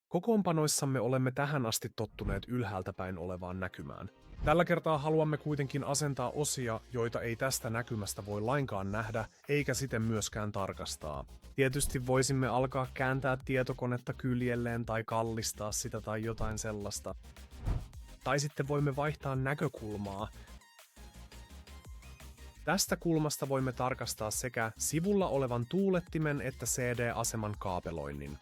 Kokoonpanoissamme olemme tähän asti tottuneet ylhäältä päin olevaan näkymään. Tällä kertaa haluamme kuitenkin asentaa osia, joita ei tästä näkymästä voi lainkaan nähdä, eikä siten myöskään tarkastaa. Tietysti voisimme alkaa kääntää tietokonetta kyljelleen tai kallistaa sitä tai jotain sellaista. Tai sitten voimme vaihtaa näkökulmaa. Tästä kulmasta voimme tarkastaa sekä sivulla olevan tuulettimen että CD-aseman kaapeloinnin.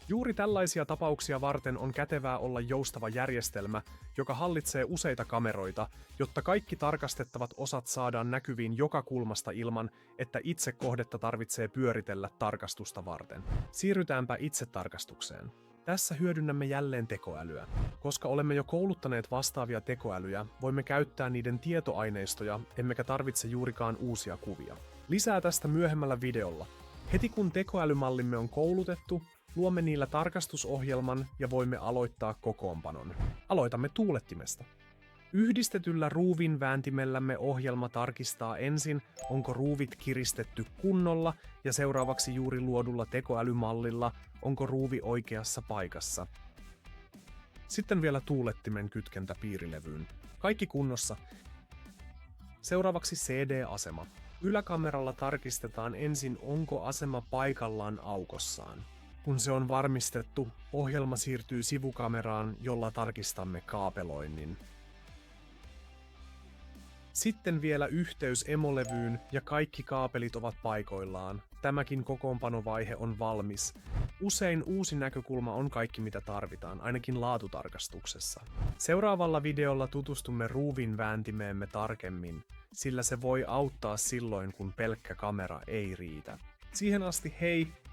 Juuri tällaisia tapauksia varten on kätevää olla joustava järjestelmä, joka hallitsee useita kameroita, jotta kaikki tarkastettavat osat saadaan näkyviin joka kulmasta ilman, että itse kohdetta tarvitsee pyöritellä tarkastusta varten. Siirrytäänpä itse tarkastukseen. Tässä hyödynnämme jälleen tekoälyä. Koska olemme jo kouluttaneet vastaavia tekoälyjä, voimme käyttää niiden tietoaineistoja, emmekä tarvitse juurikaan uusia kuvia. Lisää tästä myöhemmällä videolla. Heti kun tekoälymallimme on koulutettu, luomme niillä tarkastusohjelman ja voimme aloittaa kokoonpanon. Aloitamme tuulettimesta. Yhdistetyllä ruuvin vääntimellämme ohjelma tarkistaa ensin, onko ruuvit kiristetty kunnolla, ja seuraavaksi juuri luodulla tekoälymallilla, onko ruuvi oikeassa paikassa. Sitten vielä tuulettimen kytkentä piirilevyyn. Kaikki kunnossa. Seuraavaksi CD-asema. Yläkameralla tarkistetaan ensin, onko asema paikallaan aukossaan. Kun se on varmistettu, ohjelma siirtyy sivukameraan, jolla tarkistamme kaapeloinnin. Sitten vielä yhteys emolevyyn ja kaikki kaapelit ovat paikoillaan. Tämäkin kokoonpanovaihe on valmis. Usein uusi näkökulma on kaikki mitä tarvitaan, ainakin laatutarkastuksessa. Seuraavalla videolla tutustumme ruuvin vääntimeemme tarkemmin, sillä se voi auttaa silloin kun pelkkä kamera ei riitä. Siihen asti hei!